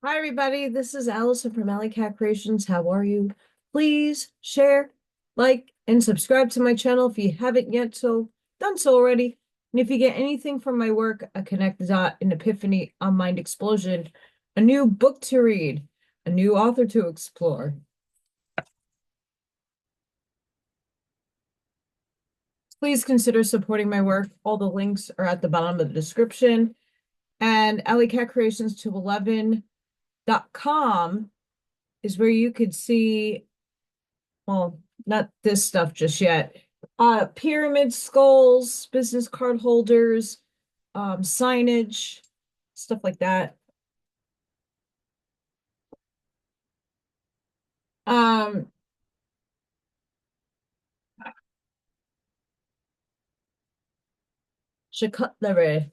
Hi, everybody. This is Allison from Alley Cat Creations. How are you? Please share, like, and subscribe to my channel if you haven't yet done so already. And if you get anything from my work, a connect dot, an epiphany, a mind explosion, a new book to read, a new author to explore, please consider supporting my work. All the links are at the bottom of the description. And alleycatcreations211.com is where you could see, well, not this stuff just yet. Pyramid skulls, business card holders, signage, stuff like that. Um, Cutlery.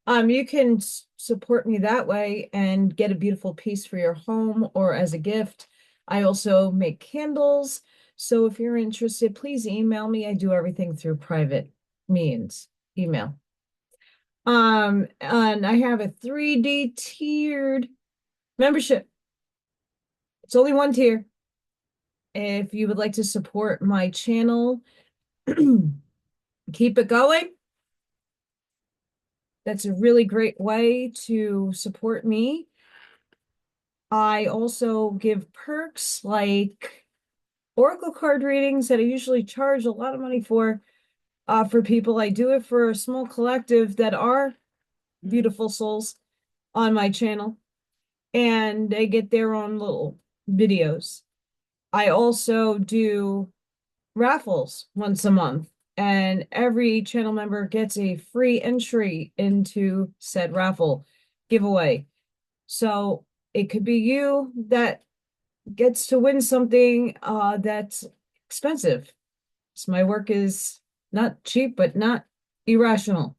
You can support me that way and get a beautiful piece for your home or as a gift. I also make candles. So if you're interested, please email me. I do everything through private means, email. And I have a 3D tiered membership. It's only one tier. If you would like to support my channel, keep it going. That's a really great way to support me. I also give perks like Oracle card readings that I usually charge a lot of money for people. I do it for a small collective that are beautiful souls on my channel, and they get their own little videos. I also do raffles once a month, and every channel member gets a free entry into said raffle giveaway. So it could be you that gets to win something that's expensive. So my work is not cheap, but not irrational.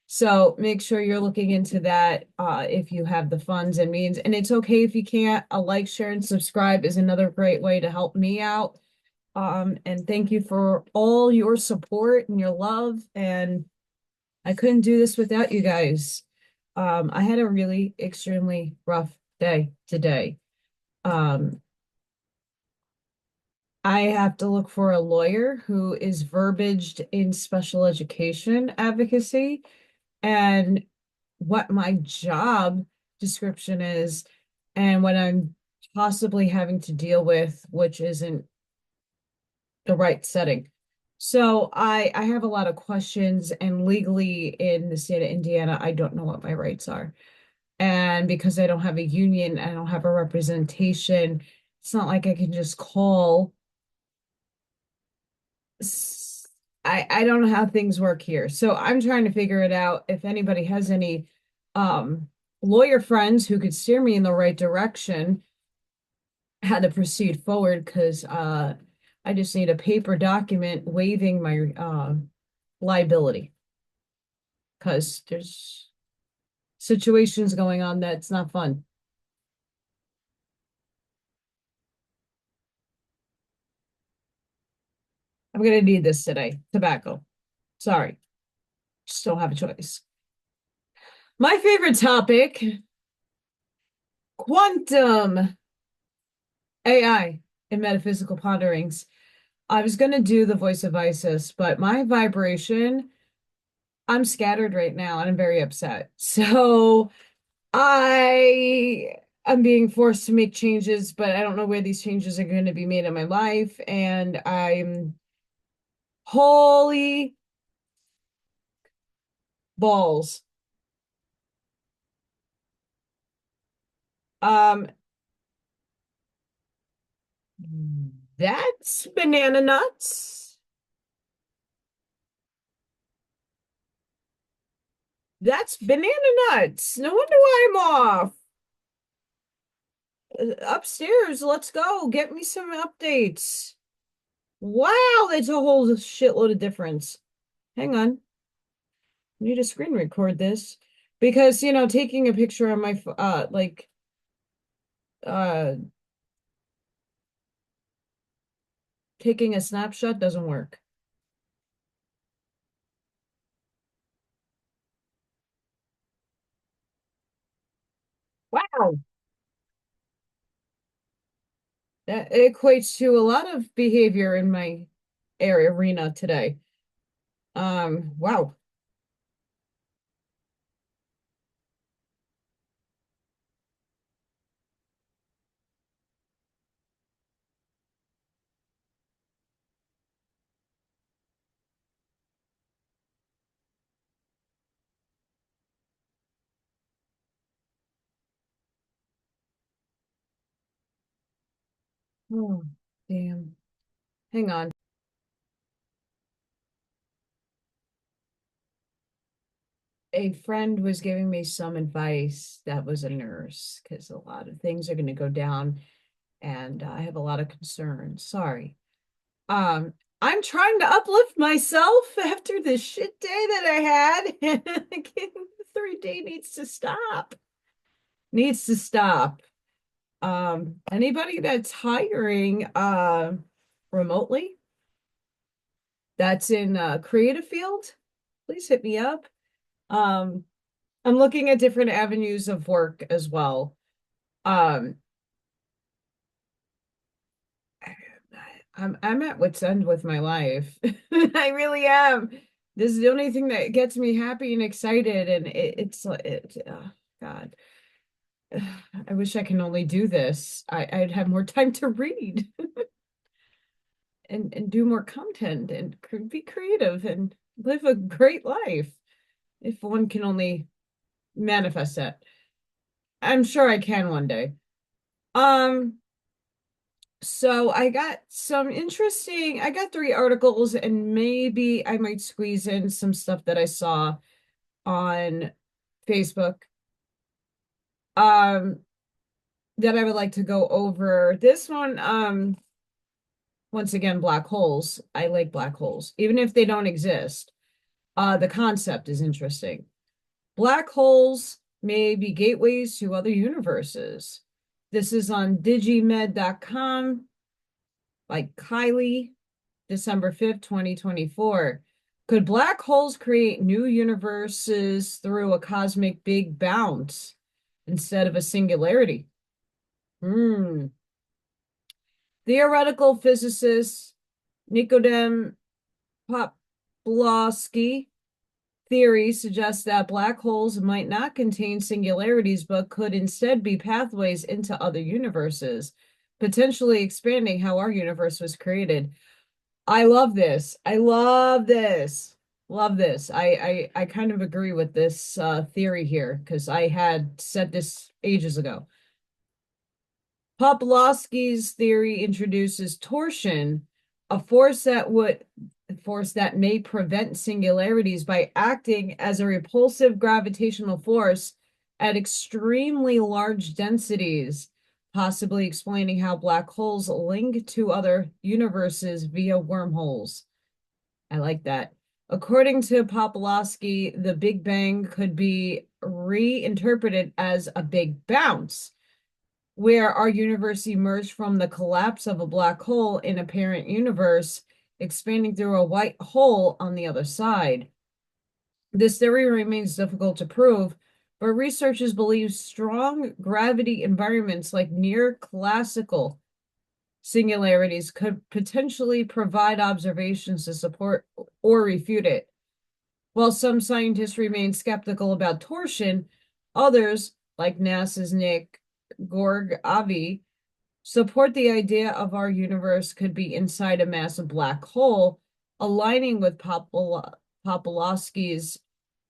So make sure you're looking into that if you have the funds and means. And it's okay if you can't. A like, share, and subscribe is another great way to help me out. And thank you for all your support and your love. And I couldn't do this without you guys. I had a really extremely rough day today. Um, I have to look for a lawyer who is verbaged in special education advocacy and what my job description is and what I'm possibly having to deal with, which isn't the right setting. So I have a lot of questions, and legally in the state of Indiana, I don't know what my rights are. And because I don't have a union, I don't have a representation, it's not like I can just call. I don't know how things work here. So I'm trying to figure it out. If anybody has any um lawyer friends who could steer me in the right direction, how to proceed forward, because I just need a paper document waiving my liability, because there's situations going on that's not fun. I'm gonna need this today. Tobacco. Sorry. Just don't have a choice. My favorite topic, quantum AI and metaphysical ponderings. I was gonna do the voice of Isis, but my vibration, I'm scattered right now and I'm very upset. So I am being forced to make changes, but I don't know where these changes are going to be made in my life. And I'm holy balls. Um, that's banana nuts. That's banana nuts. No wonder why I'm off. Upstairs, let's go. Get me some updates. Wow, that's a whole shitload of difference. Hang on. I need to screen record this because, taking a picture on my uh taking a snapshot doesn't work. Wow. That equates to a lot of behavior in my arena today. Wow. Oh, damn. Hang on. A friend was giving me some advice that was a nurse because a lot of things are going to go down and I have a lot of concerns. Sorry. Um, I'm trying to uplift myself after this shit day that I had. The 3 day needs to stop. Needs to stop. Anybody that's hiring remotely that's in creative field, please hit me up. Um, I'm looking at different avenues of work as well. Um, I'm at wit's end with my life. I really am. This is the only thing that gets me happy and excited, and it's like God. I wish I can only do this. I'd have more time to read and do more content and be creative and live a great life if one can only manifest that. I'm sure I can one day. Um, so I got 3 articles and maybe I might squeeze in some stuff that I saw on Facebook. Um, that I would like to go over. This one, once again, black holes. I like black holes, even if they don't exist. The concept is interesting. Black holes may be gateways to other universes. This is on digimed.com by Kylie, December 5th, 2024. Could black holes create new universes through a cosmic big bounce instead of a singularity? Hmm. Theoretical physicist Nikodem Poplawski theory suggests that black holes might not contain singularities, but could instead be pathways into other universes, potentially expanding how our universe was created. I love this. I love this. Love this. I kind of agree with this theory here because I had said this ages ago. Poplawski's theory introduces torsion, a force that may prevent singularities by acting as a repulsive gravitational force at extremely large densities, possibly explaining how black holes link to other universes via wormholes. I like that. According to Poplawski, the Big Bang could be reinterpreted as a big bounce where our universe emerged from the collapse of a black hole in a parent universe, expanding through a white hole on the other side. This theory remains difficult to prove, but researchers believe strong gravity environments like near classical singularities could potentially provide observations to support or refute it. While some scientists remain skeptical about torsion, others, like NASA's Nick Gorgavi, support the idea of our universe could be inside a massive black hole, aligning with Popolowski's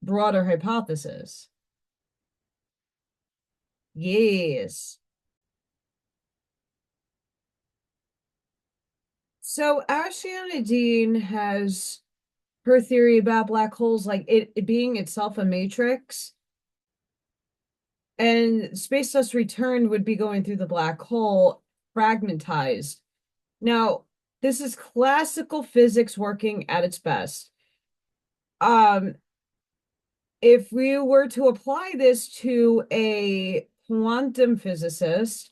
broader hypothesis. Yes. So Ashiana has her theory about black holes, like it being itself a matrix, and space dust return would be going through the black hole fragmentized. Now, this is classical physics working at its best. Um, if we were to apply this to a quantum physicist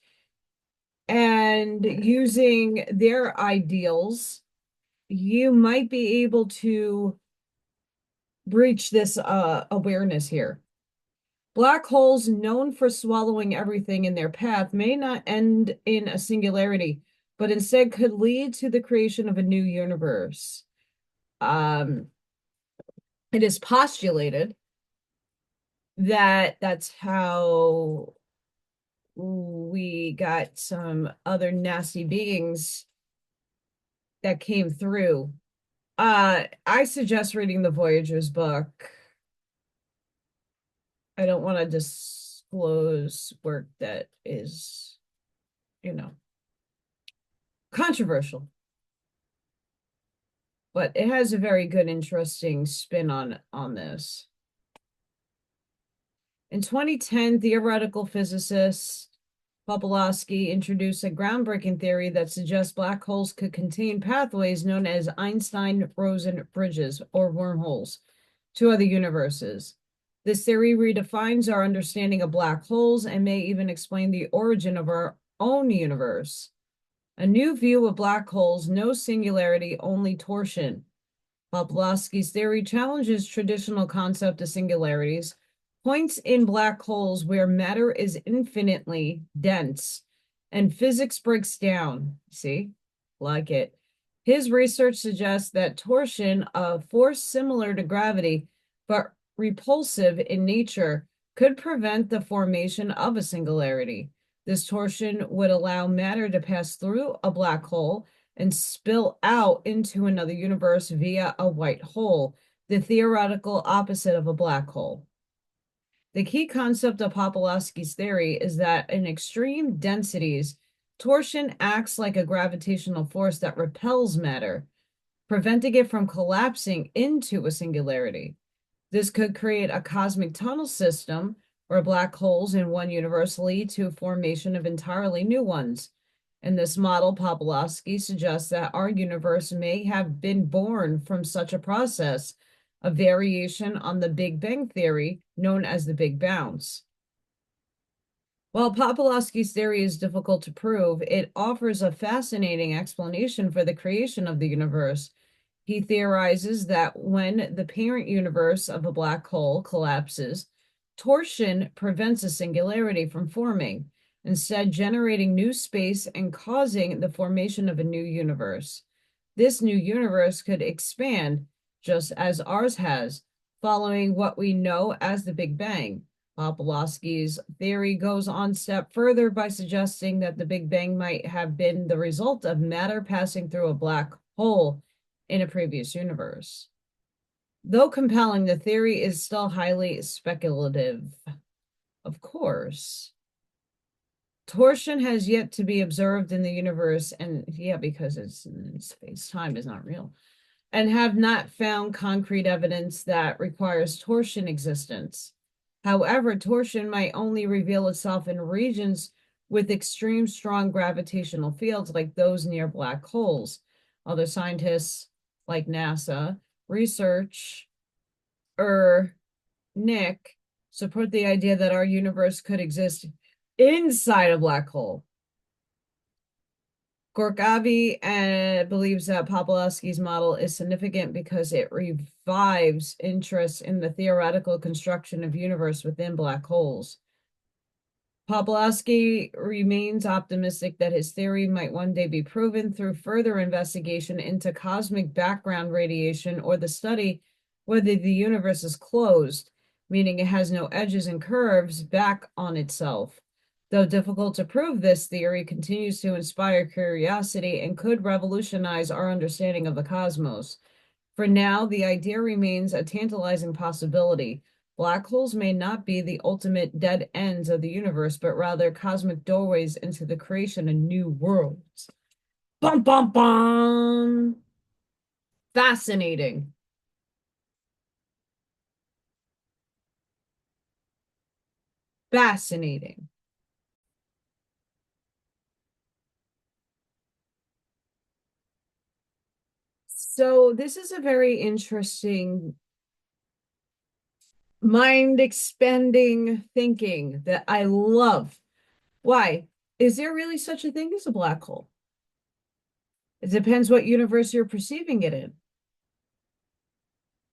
and using their ideals, you might be able to breach this awareness here. Black holes known for swallowing everything in their path may not end in a singularity, but instead could lead to the creation of a new universe. It is postulated that that's how we got some other nasty beings that came through. I suggest reading the Voyager's book. I don't want to disclose work that is, controversial, but it has a very good, interesting spin on this. In 2010, theoretical physicist Popolowski introduced a groundbreaking theory that suggests black holes could contain pathways known as Einstein-Rosen bridges, or wormholes, to other universes. This theory redefines our understanding of black holes and may even explain the origin of our own universe. A new view of black holes, no singularity, only torsion. Popolowski's theory challenges traditional concept of singularities, points in black holes where matter is infinitely dense and physics breaks down. See, like it. His research suggests that torsion, a force similar to gravity but repulsive in nature, could prevent the formation of a singularity. This torsion would allow matter to pass through a black hole and spill out into another universe via a white hole, the theoretical opposite of a black hole. The key concept of Popolowski's theory is that in extreme densities, torsion acts like a gravitational force that repels matter, preventing it from collapsing into a singularity. This could create a cosmic tunnel system where black holes in one universe lead to formation of entirely new ones. In this model, Popolowski suggests that our universe may have been born from such a process, a variation on the Big Bang theory known as the Big Bounce. While Popolowski's theory is difficult to prove, it offers a fascinating explanation for the creation of the universe. He theorizes that when the parent universe of a black hole collapses, torsion prevents a singularity from forming, instead generating new space and causing the formation of a new universe. This new universe could expand, just as ours has, following what we know as the Big Bang. Popolowski's theory goes on a step further by suggesting that the Big Bang might have been the result of matter passing through a black hole in a previous universe. Though compelling, the theory is still highly speculative. Of course, torsion has yet to be observed in the universe, and because it's space-time is not real, and have not found concrete evidence that requires torsion existence. However, torsion might only reveal itself in regions with extreme strong gravitational fields like those near black holes. Other scientists like NASA, Nick, support the idea that our universe could exist inside a black hole. Gorkavi believes that Popolowski's model is significant because it revives interest in the theoretical construction of universe within black holes. Popolowski remains optimistic that his theory might one day be proven through further investigation into cosmic background radiation or the study whether the universe is closed, meaning it has no edges and curves back on itself. Though difficult to prove, this theory continues to inspire curiosity and could revolutionize our understanding of the cosmos. For now, the idea remains a tantalizing possibility. Black holes may not be the ultimate dead ends of the universe, but rather cosmic doorways into the creation of new worlds. Bum, bum, bum. Fascinating. Fascinating. So this is a very interesting mind-expanding thinking that I love. Why? Is there really such a thing as a black hole? It depends what universe you're perceiving it in.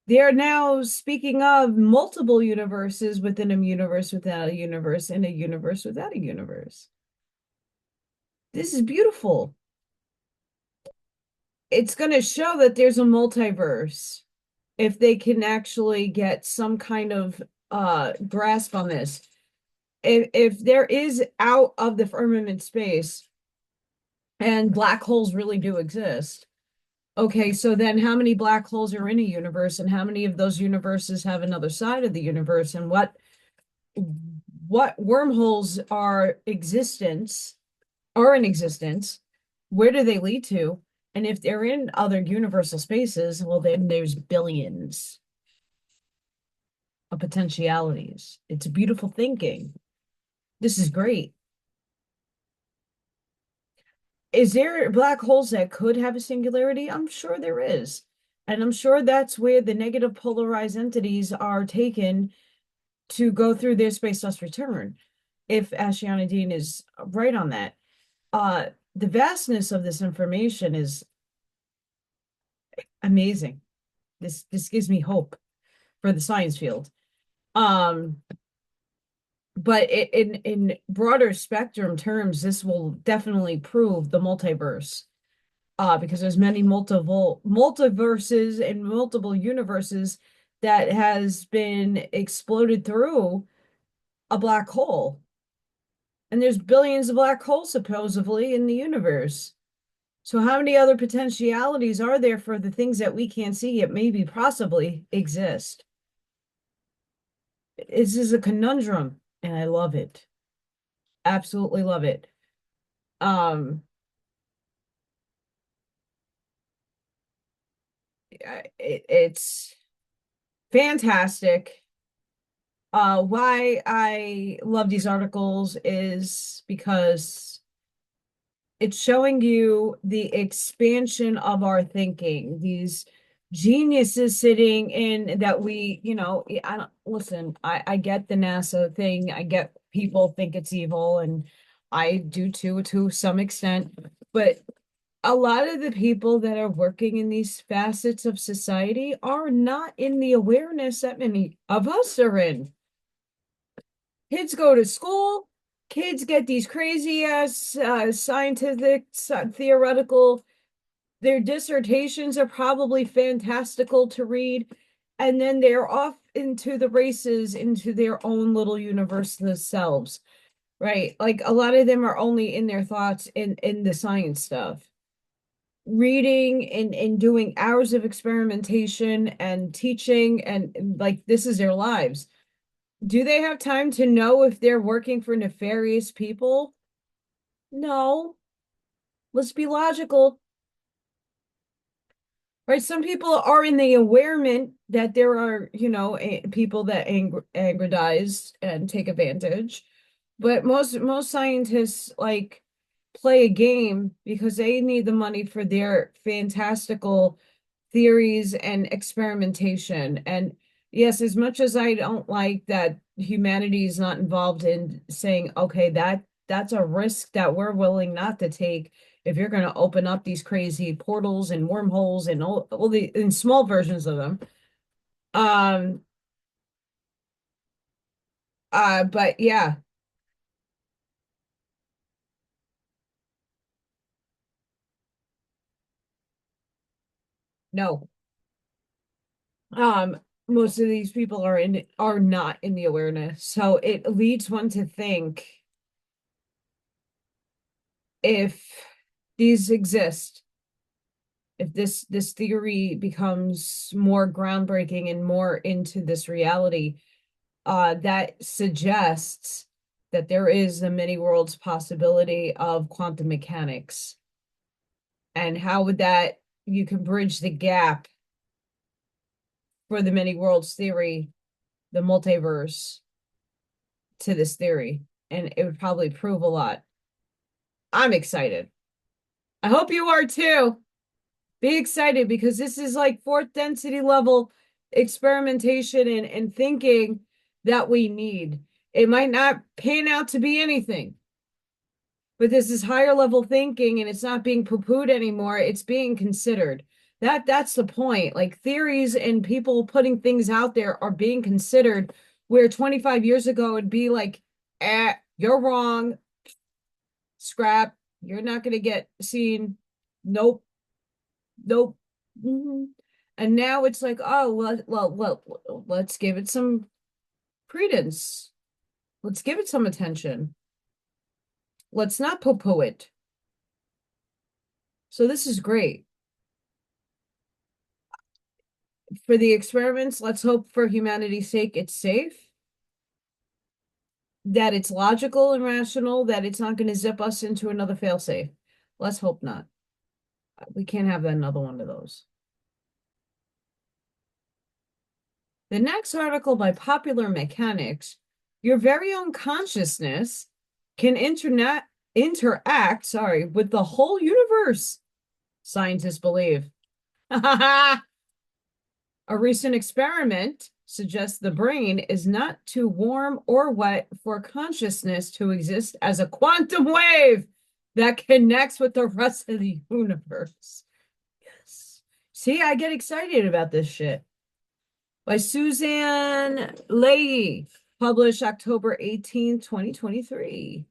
They are now speaking of multiple universes within a universe without a universe and a universe without a universe. This is beautiful. it's going to show that there's a multiverse if they can actually get some kind of grasp on this. If there is out of the firmament space and black holes really do exist, okay, so then how many black holes are in a universe, and how many of those universes have another side of the universe, and what wormholes are in existence? Where do they lead to? And if they're in other universal spaces, well, then there's billions of potentialities. It's beautiful thinking. This is great. Is there black holes that could have a singularity? I'm sure there is. And I'm sure that's where the negative polarized entities are taken to go through their space dust return, if Ashiana Dean is right on that. The vastness of this information is amazing. This gives me hope for the science field. Um, but in broader spectrum terms, this will definitely prove the multiverse. Because there's many multiple multiverses and multiple universes that has been exploded through a black hole. And there's billions of black holes supposedly in the universe. So how many other potentialities are there for the things that we can't see yet maybe possibly exist? This is a conundrum, and I love it. Absolutely love it. Um, it's fantastic. Why I love these articles is because it's showing you the expansion of our thinking. These geniuses sitting in that I don't listen, I get the NASA thing. I get people think it's evil, and I do too to some extent. But a lot of the people that are working in these facets of society are not in the awareness that many of us are in. Kids go to school, kids get these crazy ass scientific, theoretical, their dissertations are probably fantastical to read, and then they're off into the races, into their own little universe themselves, right? Like a lot of them are only in their thoughts in the science stuff. Reading and doing hours of experimentation and teaching, and like this is their lives. Do they have time to know if they're working for nefarious people? No. Let's be logical. Right? Some people are in the awareness that there are, people that aggrandize and take advantage. But most scientists like play a game because they need the money for their fantastical theories and experimentation. And yes, as much as I don't like that humanity is not involved in saying, okay, that's a risk that we're willing not to take if you're going to open up these crazy portals and wormholes and all the in small versions of them. Um, but yeah, no. Most of these people are not in the awareness. So it leads one to think, if these exist, if this theory becomes more groundbreaking and more into this reality, that suggests that there is the many worlds possibility of quantum mechanics. And how would that you can bridge the gap for the many worlds theory, the multiverse, to this theory, and it would probably prove a lot. I'm excited. I hope you are too. Be excited because this is like fourth density level experimentation and thinking that we need. It might not pan out to be anything, but this is higher level thinking, and it's not being poo-pooed anymore. It's being considered. That's the point. Like theories and people putting things out there are being considered, where 25 years ago it'd be like, you're wrong, scrap, you're not going to get seen. Nope. Nope. And now it's like, oh, let's give it some credence. Let's give it some attention. Let's not poo-poo it. So this is great. For the experiments, let's hope for humanity's sake it's safe, that it's logical and rational, that it's not going to zip us into another failsafe. Let's hope not. We can't have another one of those. The next article by Popular Mechanics, your very own consciousness can interact, with the whole universe, scientists believe. A recent experiment suggests the brain is not too warm or wet for consciousness to exist as a quantum wave that connects with the rest of the universe. Yes. See, I get excited about this shit. By Suzanne Leahy, published October 18th, 2023.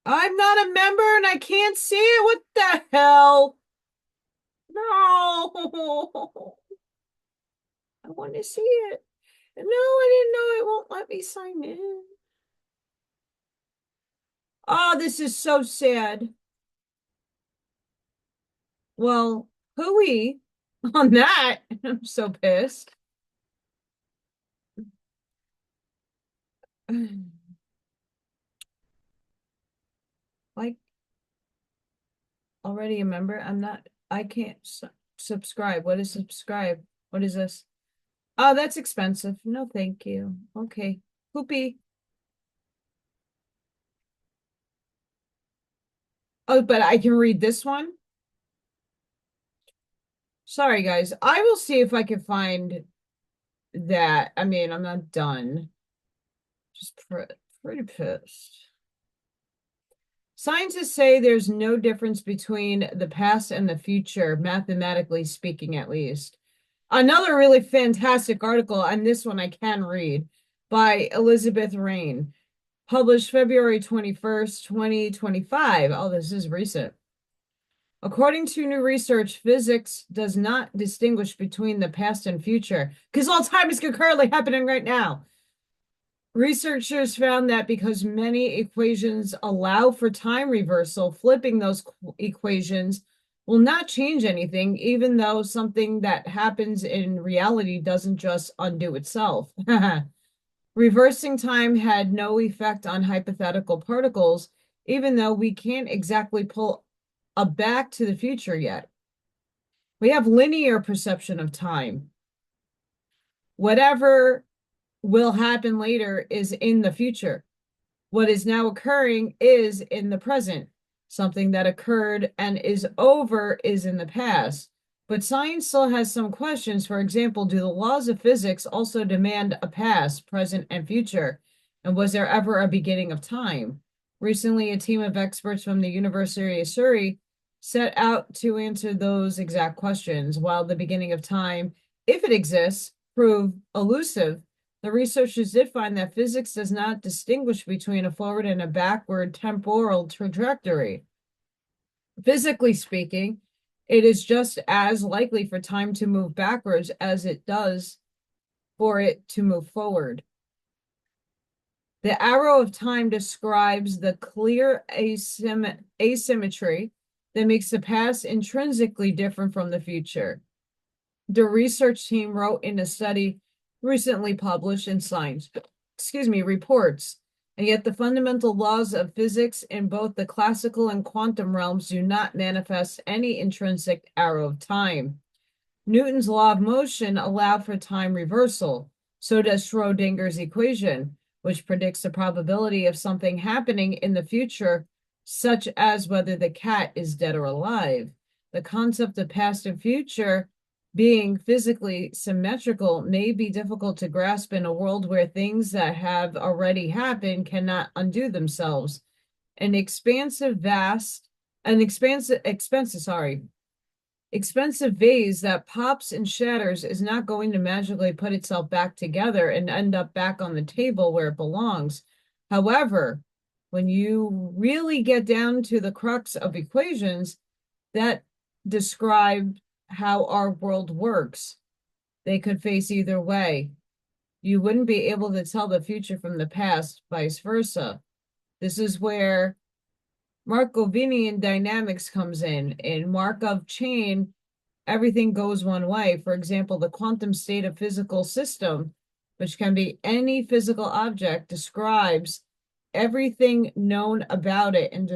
I'm not a member and I can't see it. What the hell? No. I want to see it. No, I didn't know it won't let me sign in. Oh, this is so sad. Well, hooey on that. I'm so pissed. Like, already a member? I can't subscribe. What is subscribe? What is this? Oh, that's expensive. No, thank you. Okay. Poopy. Oh, but I can read this one? Sorry, guys. I will see if I can find that. I mean, I'm not done. Just pretty pissed. Scientists say there's no difference between the past and the future, mathematically speaking, at least. Another really fantastic article, and this one I can read, by Elizabeth Rain, published February 21st, 2025. Oh, this is recent. According to new research, physics does not distinguish between the past and future because all time is concurrently happening right now. Researchers found that because many equations allow for time reversal, flipping those equations will not change anything, even though something that happens in reality doesn't just undo itself. Reversing time had no effect on hypothetical particles, even though we can't exactly pull a back to the future yet. We have linear perception of time. Whatever will happen later is in the future. What is now occurring is in the present. Something that occurred and is over is in the past. But science still has some questions. For example, do the laws of physics also demand a past, present, and future? And was there ever a beginning of time? Recently, a team of experts from the University of Surrey set out to answer those exact questions. While the beginning of time, if it exists, prove elusive, the researchers did find that physics does not distinguish between a forward and a backward temporal trajectory. Physically speaking, it is just as likely for time to move backwards as it does for it to move forward. The arrow of time describes the clear asymmetry that makes the past intrinsically different from the future. The research team wrote in a study recently published in Science, reports, and yet the fundamental laws of physics in both the classical and quantum realms do not manifest any intrinsic arrow of time. Newton's law of motion allowed for time reversal. So does Schrodinger's equation, which predicts the probability of something happening in the future, such as whether the cat is dead or alive. The concept of past and future being physically symmetrical may be difficult to grasp in a world where things that have already happened cannot undo themselves. An expensive vase that pops and shatters is not going to magically put itself back together and end up back on the table where it belongs. However, When you really get down to the crux of equations that describe how our world works, they could face either way. You wouldn't be able to tell the future from the past, vice versa. This is where Markovian dynamics comes in. In Markov chain, everything goes one way. For example, the quantum state of physical system, which can be any physical object, describes everything known about it and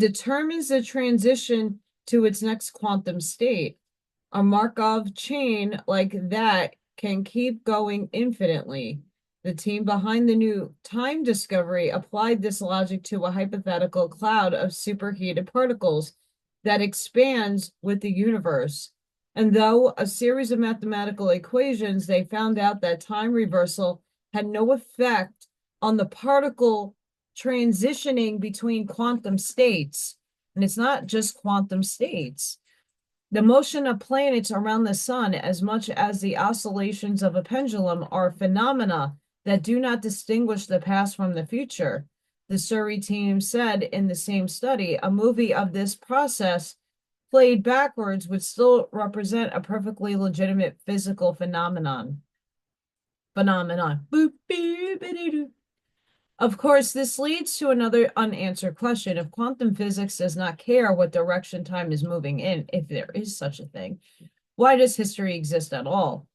determines the transition to its next quantum state. A Markov chain like that can keep going infinitely. The team behind the new time discovery applied this logic to a hypothetical cloud of superheated particles that expands with the universe. And though a series of mathematical equations, they found out that time reversal had no effect on the particle transitioning between quantum states. And it's not just quantum states. The motion of planets around the sun, as much as the oscillations of a pendulum, are phenomena that do not distinguish the past from the future. The Surrey team said in the same study, a movie of this process played backwards would still represent a perfectly legitimate physical phenomenon. Boop, boop, boop. Of course, this leads to another unanswered question. If quantum physics does not care what direction time is moving in, if there is such a thing, why does history exist at all?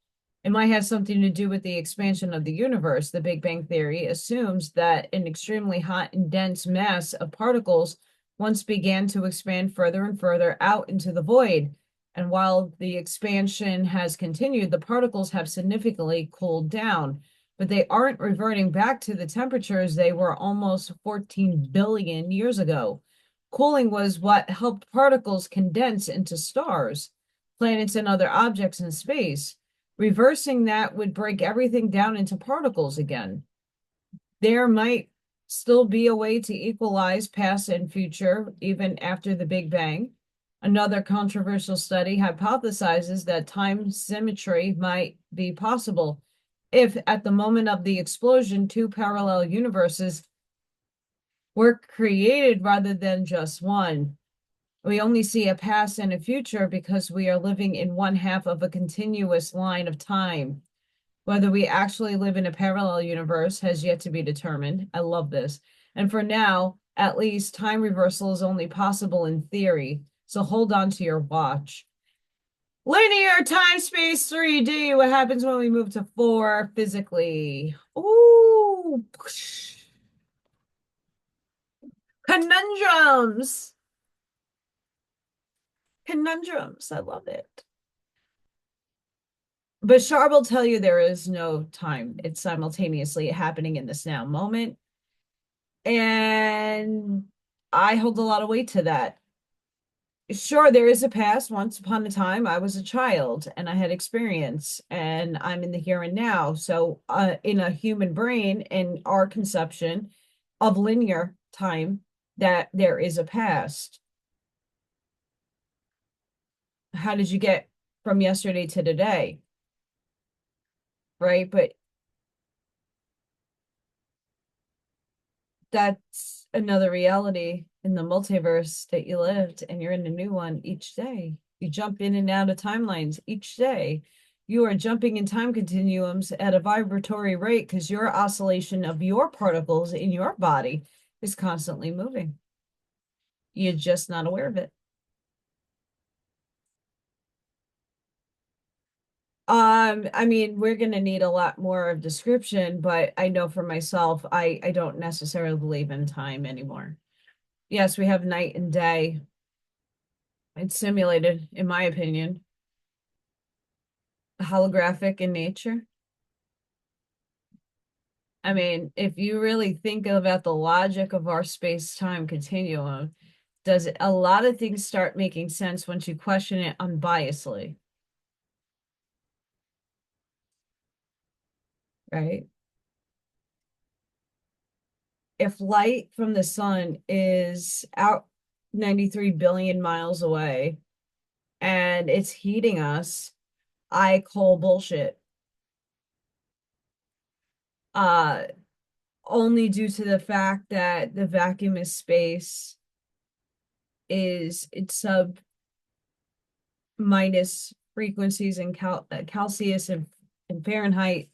It might have something to do with the expansion of the universe. The Big Bang Theory assumes that an extremely hot and dense mass of particles once began to expand further and further out into the void. And while the expansion has continued, the particles have significantly cooled down, but they aren't reverting back to the temperatures they were almost 14 billion years ago. Cooling was what helped particles condense into stars, planets, and other objects in space. Reversing that would break everything down into particles again. There might still be a way to equalize past and future even after the Big Bang. Another controversial study hypothesizes that time symmetry might be possible if at the moment of the explosion, two parallel universes were created rather than just one. We only see a past and a future because we are living in one half of a continuous line of time. Whether we actually live in a parallel universe has yet to be determined. I love this. And for now, at least, time reversal is only possible in theory. So hold on to your watch. Linear time space 3D. What happens when we move to 4 physically? Ooh. Conundrums. Conundrums. I love it. Bashar will tell you there is no time. It's simultaneously happening in this now moment. And I hold a lot of weight to that. Sure, there is a past. Once upon a time, I was a child and I had experience, and I'm in the here and now. So, in a human brain, in our conception of linear time, that there is a past. How did you get from yesterday to today? Right? But that's another reality in the multiverse that you lived, and you're in a new one each day. You jump in and out of timelines each day. You are jumping in time continuums at a vibratory rate because your oscillation of your particles in your body is constantly moving. You're just not aware of it. I mean, we're gonna need a lot more of description, but I know for myself, I don't necessarily believe in time anymore. Yes, we have night and day. It's simulated, in my opinion, holographic in nature. I mean, if you really think about the logic of our space-time continuum, does a lot of things start making sense once you question it unbiasedly, right? If light from the sun is out 93 billion miles away and it's heating us, I call bullshit. Uh, only due to the fact that the vacuum is space, it's sub minus frequencies in Celsius and Fahrenheit,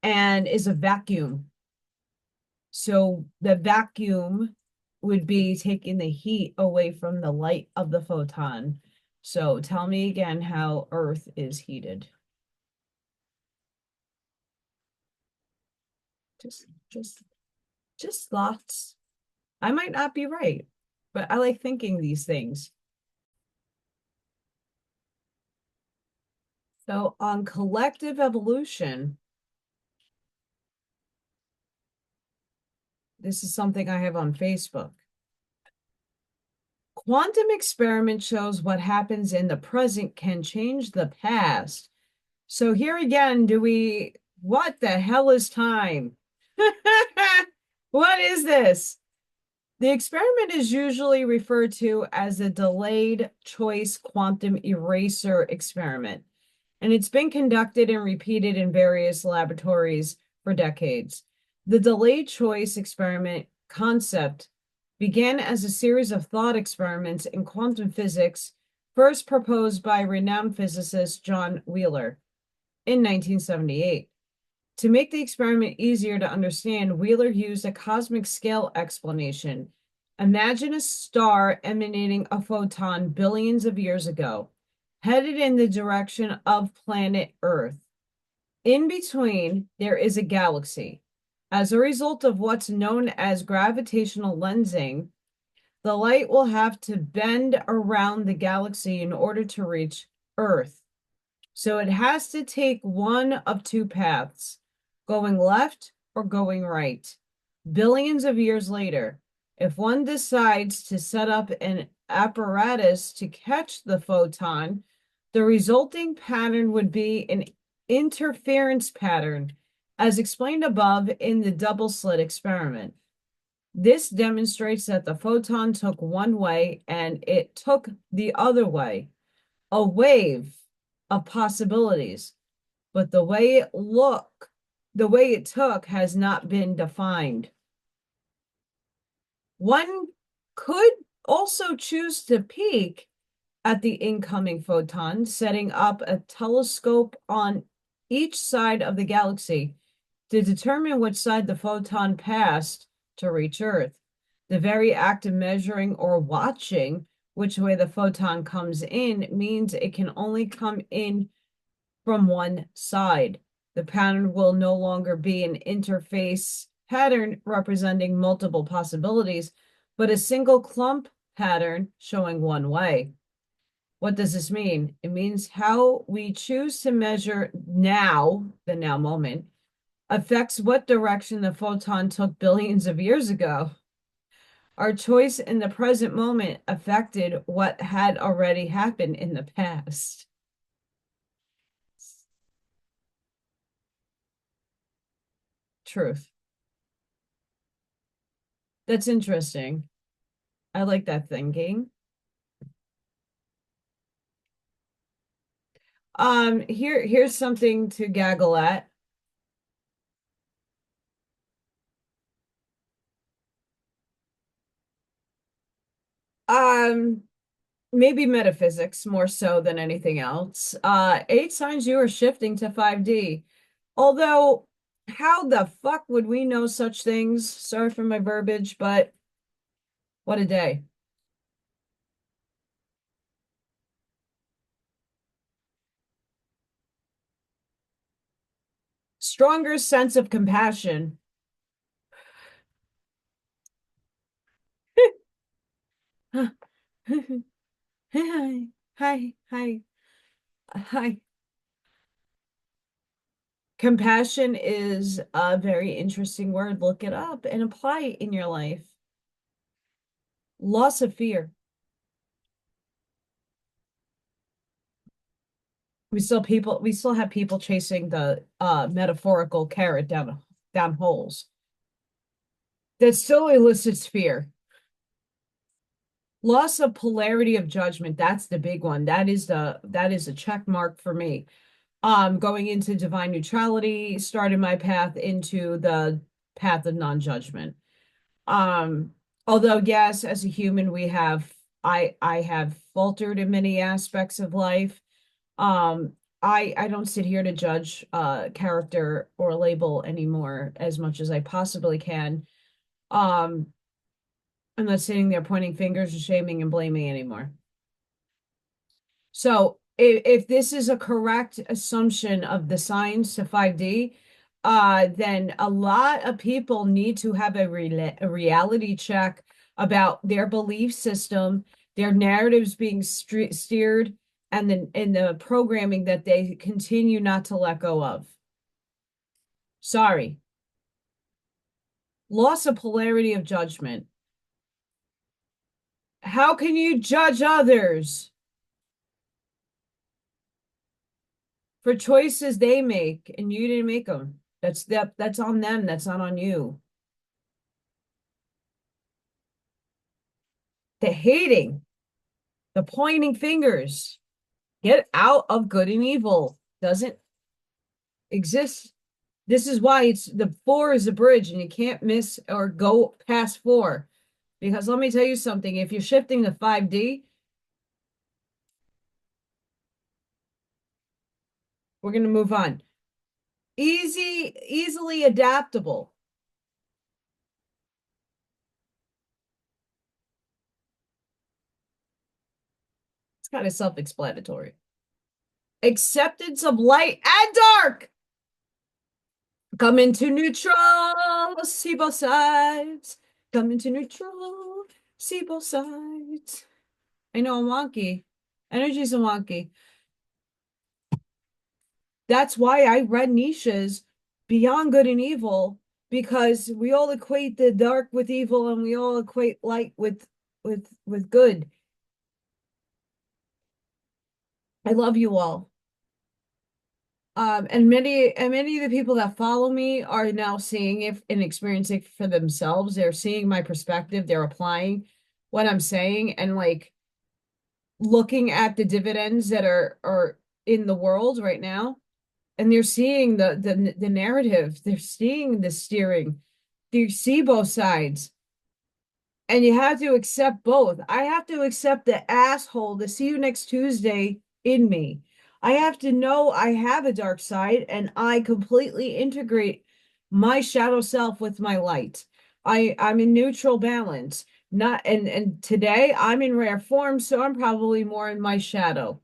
and is a vacuum. So the vacuum would be taking the heat away from the light of the photon. So tell me again how Earth is heated. Just just just thoughts. I might not be right, but I like thinking these things. So on collective evolution, this is something I have on Facebook. Quantum experiment shows what happens in the present can change the past. So here again, what the hell is time? What is this? The experiment is usually referred to as the delayed choice quantum eraser experiment, and it's been conducted and repeated in various laboratories for decades. The delayed choice experiment concept began as a series of thought experiments in quantum physics, first proposed by renowned physicist John Wheeler in 1978. To make the experiment easier to understand, Wheeler used a cosmic scale explanation. Imagine a star emanating a photon billions of years ago, headed in the direction of planet Earth. In between, there is a galaxy. As a result of what's known as gravitational lensing, the light will have to bend around the galaxy in order to reach Earth. So it has to take one of two paths, going left or going right. Billions of years later, if one decides to set up an apparatus to catch the photon, the resulting pattern would be an interference pattern, as explained above in the double slit experiment. This demonstrates that the photon took one way and it took the other way, a wave of possibilities, but the way it took has not been defined. One could also choose to peek at the incoming photon, setting up a telescope on each side of the galaxy to determine which side the photon passed to reach Earth. The very act of measuring or watching which way the photon comes in means it can only come in from one side. The pattern will no longer be an interface pattern representing multiple possibilities, but a single clump pattern showing one way. What does this mean? It means how we choose to measure now, the now moment, affects what direction the photon took billions of years ago. Our choice in the present moment affected what had already happened in the past. Truth. That's interesting. I like that thinking. Here's something to gaggle at. Um, Maybe metaphysics more so than anything else. 8 signs you are shifting to 5D. Although, how the fuck would we know such things? Sorry for my verbiage, but what a day. Stronger sense of compassion. Hi, hi, hi, hi. Compassion is a very interesting word. Look it up and apply it in your life. Loss of fear. We still have people chasing the metaphorical carrot down holes. That still elicits fear. Loss of polarity of judgment. That's the big one. That is a check mark for me. Going into divine neutrality, started my path into the path of non-judgment. Um, Although yes, as a human, I have faltered in many aspects of life. Um, I don't sit here to judge character or label anymore as much as I possibly can. Um, I'm not sitting there pointing fingers and shaming and blaming anymore. So if this is a correct assumption of the signs to 5D, then a lot of people need to have a reality check about their belief system, their narratives being steered, and the programming that they continue not to let go of. Sorry. Loss of polarity of judgment. How can you judge others for choices they make and you didn't make them? That's on them. That's not on you. The hating, the pointing fingers. Get out of good and evil. Doesn't exist. This is why it's the four is a bridge and you can't miss or go past four. Because let me tell you something, if you're shifting to 5D, we're going to move on. Easily adaptable. It's kind of self-explanatory. Acceptance of light and dark. Come into neutral, see both sides. Come into neutral, see both sides. I know I'm wonky. Energy's a wonky. That's why I read niches beyond good and evil, because we all equate the dark with evil and we all equate light with good. I love you all. And many of the people that follow me are now seeing it and experiencing it for themselves. They're seeing my perspective, they're applying what I'm saying and like looking at the dividends that are in the world right now. And they're seeing the narrative, they're seeing the steering, they see both sides. And you have to accept both. I have to accept the asshole, the see you next Tuesday in me. I have to know I have a dark side and I completely integrate my shadow self with my light. I'm in neutral balance. Not and today I'm in rare form, so I'm probably more in my shadow.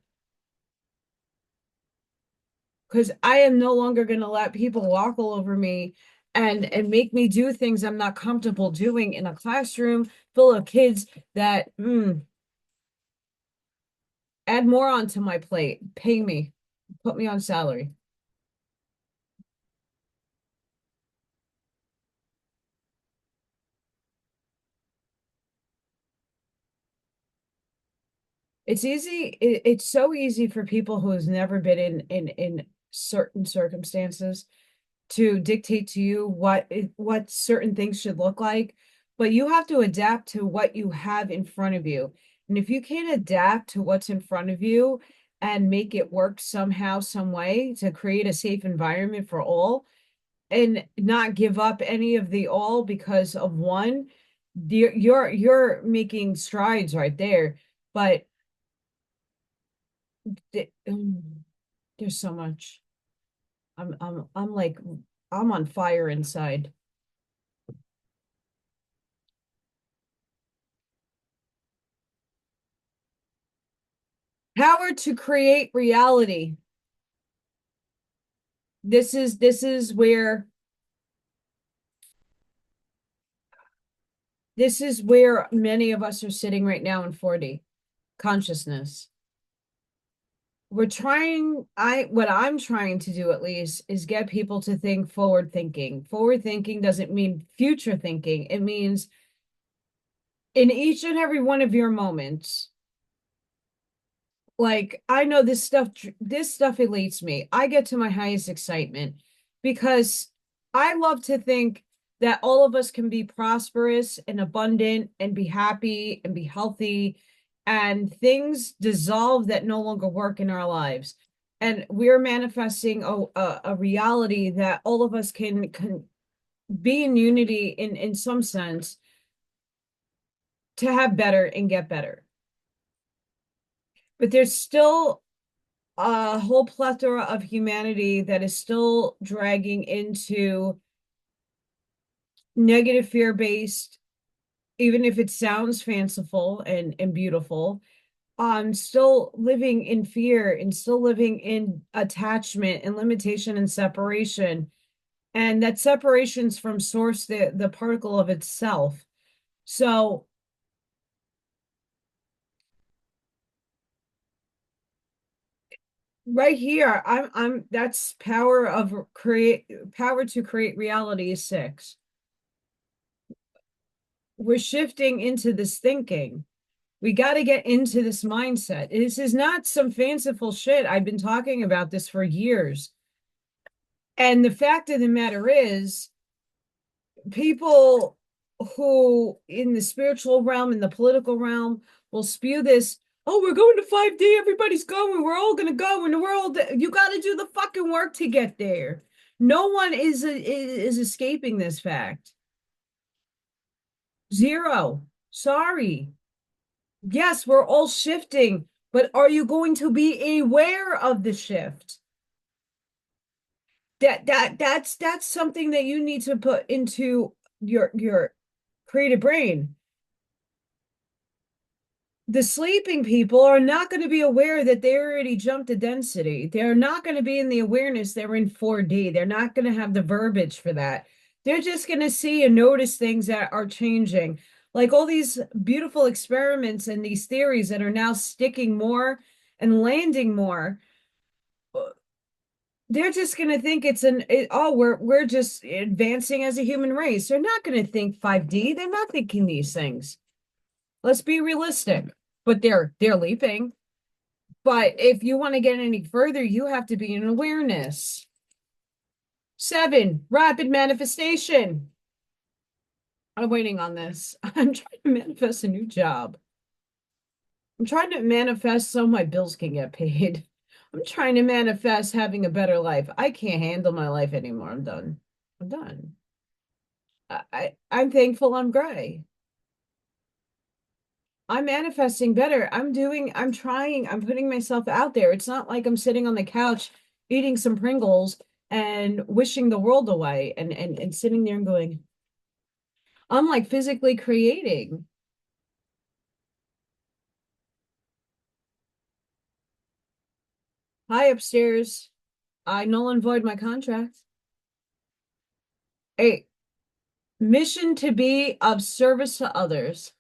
Because I am no longer going to let people walk all over me and make me do things I'm not comfortable doing in a classroom full of kids that add more onto my plate, pay me, put me on salary. It's so easy for people who's never been in certain circumstances to dictate to you what certain things should look like, but you have to adapt to what you have in front of you. And if you can't adapt to what's in front of you and make it work somehow, some way to create a safe environment for all and not give up any of the all because of one, you're making strides right there. But there's so much. I'm like I'm on fire inside. Power to create reality. This is where many of us are sitting right now in 4D consciousness. What I'm trying to do at least is get people to think forward thinking. Forward thinking doesn't mean future thinking. It means in each and every one of your moments, like I know this stuff elates me. I get to my highest excitement because I love to think that all of us can be prosperous and abundant and be happy and be healthy and things dissolve that no longer work in our lives. And we're manifesting a reality that all of us can be in unity in some sense to have better and get better. But there's still a whole plethora of humanity that is still dragging into negative fear-based, even if it sounds fanciful and beautiful, still living in fear and still living in attachment and limitation and separation. And that separation's from source, the particle of itself. So right here, I'm that's power to create reality is 6. We're shifting into this thinking. We got to get into this mindset. This is not some fanciful shit. I've been talking about this for years. And the fact of the matter is, people who in the spiritual realm, in the political realm, will spew this, oh, we're going to 5D, everybody's going, we're all gonna go in the world. You gotta do the fucking work to get there. No one is escaping this fact. Zero. Sorry. Yes, we're all shifting, but are you going to be aware of the shift? That's something that you need to put into your creative brain. The sleeping people are not going to be aware that they already jumped the density. They're not going to be in the awareness they're in 4D. They're not going to have the verbiage for that. They're just going to see and notice things that are changing. Like all these beautiful experiments and these theories that are now sticking more and landing more. They're just going to think oh, we're just advancing as a human race. They're not going to think 5D. They're not thinking these things. Let's be realistic. But they're leaping. But if you want to get any further, you have to be in awareness. 7, rapid manifestation. I'm waiting on this. I'm trying to manifest a new job. I'm trying to manifest so my bills can get paid. I'm trying to manifest having a better life. I can't handle my life anymore. I'm done. I'm done. I'm thankful I'm gray. I'm manifesting better. I'm trying, I'm putting myself out there. It's not like I'm sitting on the couch eating some Pringles and wishing the world away and sitting there and going, I'm like physically creating. Hi, upstairs. I null and void my contract. A mission to be of service to others.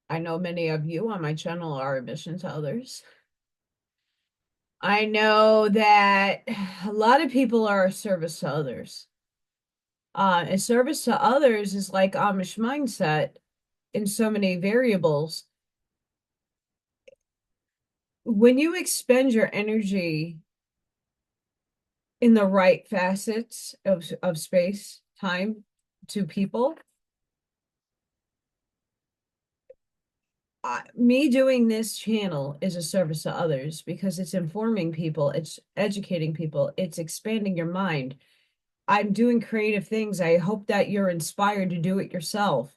I know many of you on my channel are a mission to others. I know that a lot of people are a service to others. A service to others is like Amish mindset in so many variables. When you expend your energy in the right facets of space, time to people, me doing this channel is a service to others because it's informing people, it's educating people, it's expanding your mind. I'm doing creative things. I hope that you're inspired to do it yourself.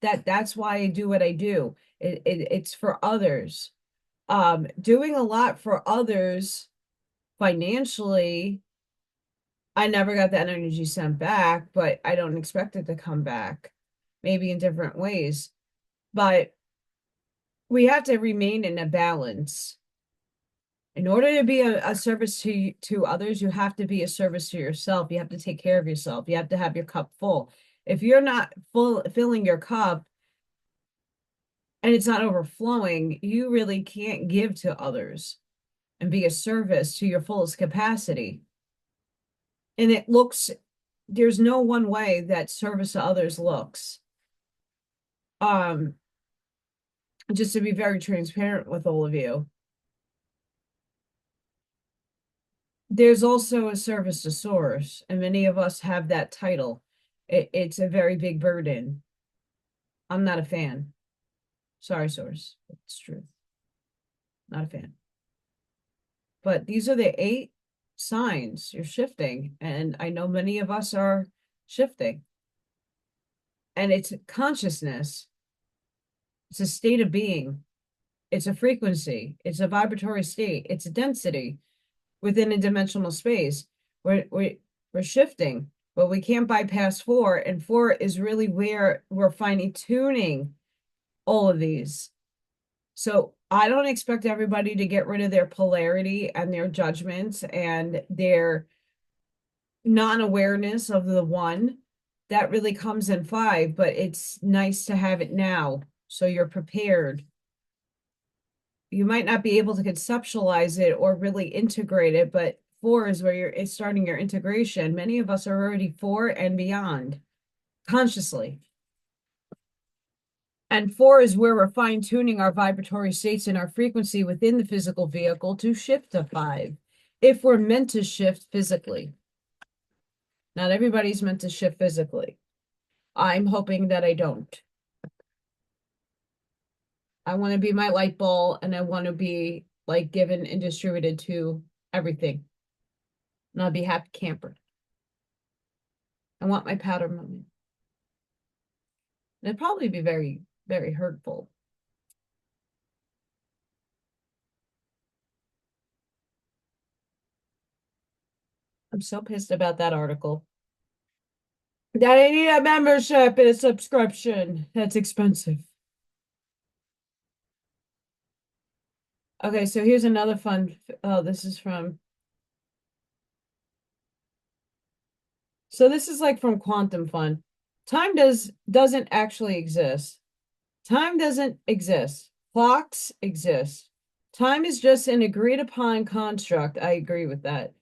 That's why I do what I do. It's for others. Doing a lot for others financially, I never got that energy sent back, but I don't expect it to come back, maybe in different ways. But we have to remain in a balance. In order to be a service to others, you have to be a service to yourself. You have to take care of yourself. You have to have your cup full. If you're not filling your cup and it's not overflowing, you really can't give to others and be a service to your fullest capacity. And there's no one way that service to others looks. Just to be very transparent with all of you, there's also a service to source, and many of us have that title. It's a very big burden. I'm not a fan. Sorry, source. It's true. Not a fan. But these are the 8 signs you're shifting. And I know many of us are shifting. And it's consciousness. It's a state of being. It's a frequency. It's a vibratory state. It's a density within a dimensional space. We're shifting, but we can't bypass 4. And 4 is really where we're fine tuning all of these. So I don't expect everybody to get rid of their polarity and their judgments and their non-awareness of the 1. That really comes in 5, but it's nice to have it now so you're prepared. You might not be able to conceptualize it or really integrate it, but 4 is where you're starting your integration. Many of us are already 4 and beyond consciously. And 4 is where we're fine-tuning our vibratory states and our frequency within the physical vehicle to shift to 5, if we're meant to shift physically. Not everybody's meant to shift physically. I'm hoping that I don't. I want to be my light ball, and I want to be like given and distributed to everything. And I'll be happy camper. I want my powder moment. And it'd probably be very, very hurtful. I'm so pissed about that article. That I need a membership and a subscription. That's expensive. Okay, so here's another fun. Oh, this is from. So this is like from Quantum Fun. Time doesn't actually exist. Time doesn't exist. Clocks exist. Time is just an agreed upon construct. I agree with that.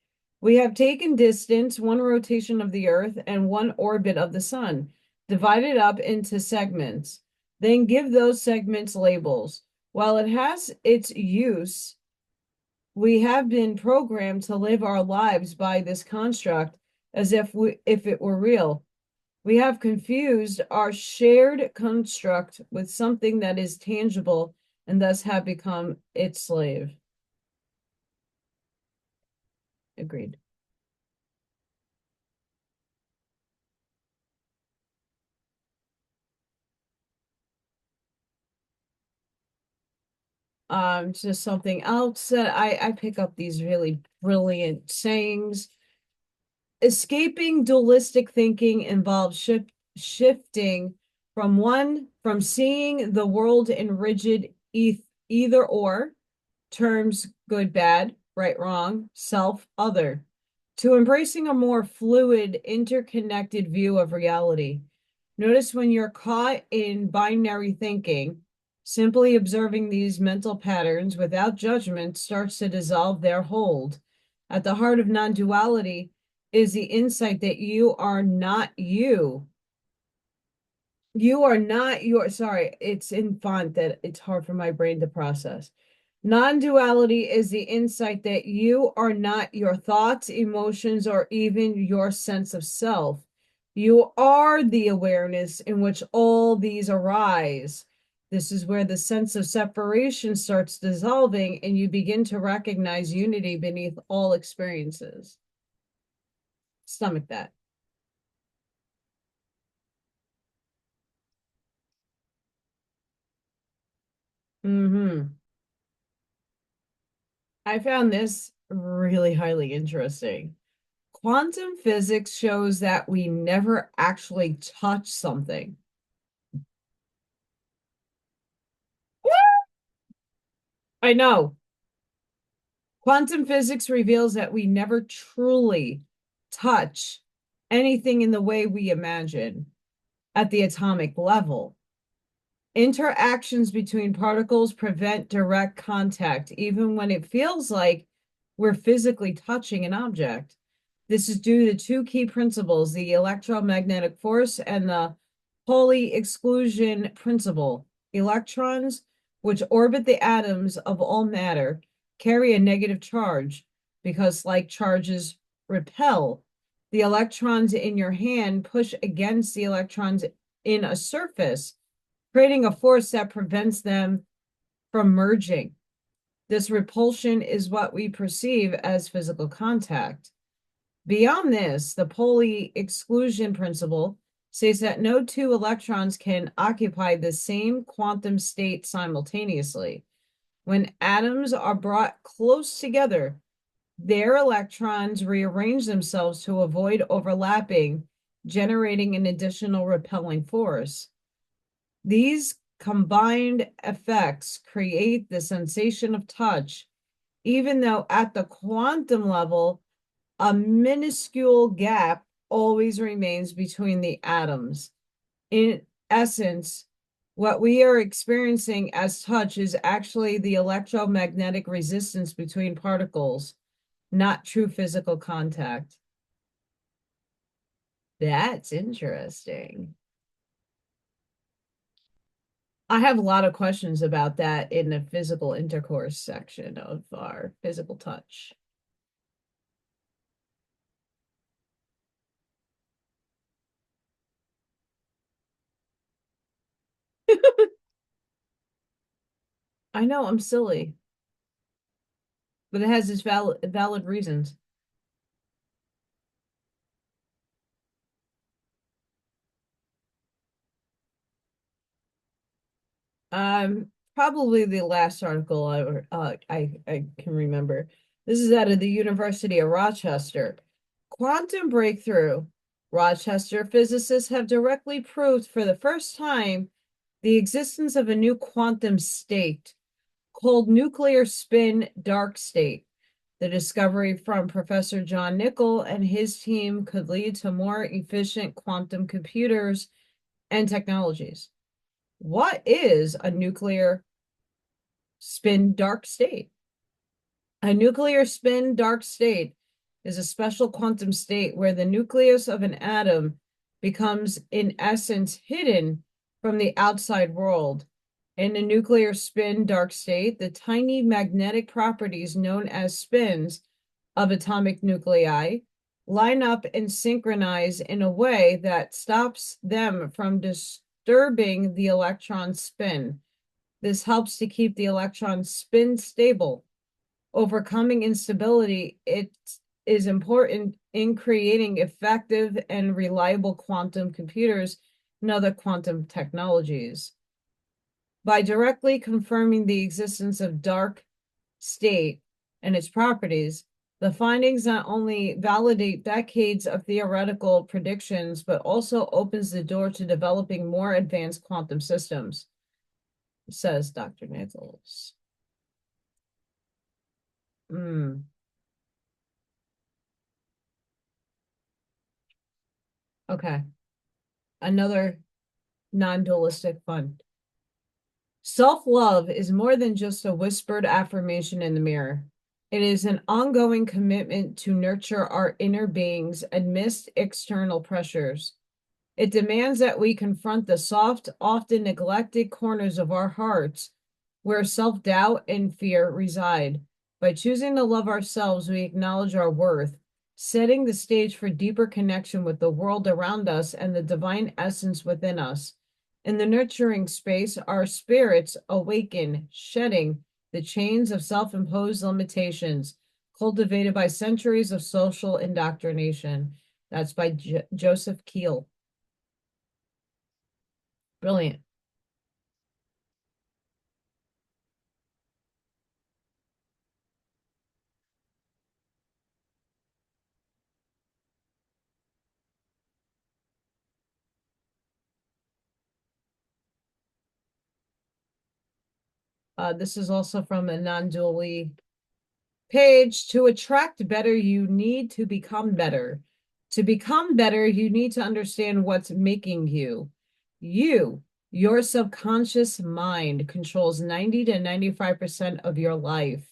We have taken distance, 1 rotation of the Earth and 1 orbit of the Sun, divided up into segments, then give those segments labels. While it has its use, we have been programmed to live our lives by this construct as if it were real. We have confused our shared construct with something that is tangible and thus have become its slave. Agreed. Just something else that I pick up these really brilliant sayings. Escaping dualistic thinking involves shifting from seeing the world in rigid either or terms good, bad, right, wrong, self, other, to embracing a more fluid, interconnected view of reality. Notice when you're caught in binary thinking, simply observing these mental patterns without judgment starts to dissolve their hold. At the heart of non-duality is the insight that you are not you. You are not your, sorry, it's in font that it's hard for my brain to process. Non-duality is the insight that you are not your thoughts, emotions, or even your sense of self. You are the awareness in which all these arise. This is where the sense of separation starts dissolving and you begin to recognize unity beneath all experiences. Stomach that. I found this really highly interesting. Quantum physics shows that we never actually touch something. I know. Quantum physics reveals that we never truly touch anything in the way we imagine at the atomic level. Interactions between particles prevent direct contact, even when it feels like we're physically touching an object. This is due to 2 key principles, the electromagnetic force and the Pauli exclusion principle. Electrons, which orbit the atoms of all matter, carry a negative charge because like charges repel. The electrons in your hand push against the electrons in a surface creating a force that prevents them from merging. This repulsion is what we perceive as physical contact. Beyond this, the Pauli exclusion principle states that no two electrons can occupy the same quantum state simultaneously. When atoms are brought close together, their electrons rearrange themselves to avoid overlapping, generating an additional repelling force. These combined effects create the sensation of touch, even though at the quantum level, a minuscule gap always remains between the atoms. In essence, what we are experiencing as touch is actually the electromagnetic resistance between particles, not true physical contact. That's interesting. I have a lot of questions about that in the physical intercourse section of our physical touch. I know I'm silly, but it has its valid reasons. Probably the last article I can remember. This is out of the University of Rochester. Quantum breakthrough. Rochester physicists have directly proved for the first time the existence of a new quantum state called nuclear spin dark state. The discovery from Professor John Nickel and his team could lead to more efficient quantum computers and technologies. What is a nuclear spin dark state? A nuclear spin dark state is a special quantum state where the nucleus of an atom becomes, in essence, hidden from the outside world. In a nuclear spin dark state, the tiny magnetic properties known as spins of atomic nuclei line up and synchronize in a way that stops them from disturbing the electron spin. This helps to keep the electron spin stable. Overcoming instability, it is important in creating effective and reliable quantum computers and other quantum technologies. By directly confirming the existence of dark state and its properties, the findings not only validate decades of theoretical predictions, but also opens the door to developing more advanced quantum systems, says Dr. Nichols. Okay. Another non-dualistic fun. Self-love is more than just a whispered affirmation in the mirror. It is an ongoing commitment to nurture our inner beings amidst external pressures. It demands that we confront the soft, often neglected corners of our hearts where self-doubt and fear reside. By choosing to love ourselves, we acknowledge our worth, setting the stage for deeper connection with the world around us and the divine essence within us. In the nurturing space, our spirits awaken, shedding the chains of self-imposed limitations cultivated by centuries of social indoctrination. That's by Joseph Keel. Brilliant. This is also from a non-dually page. To attract better, you need to become better. To become better, you need to understand what's making you. Your subconscious mind controls 90 to 95% of your life.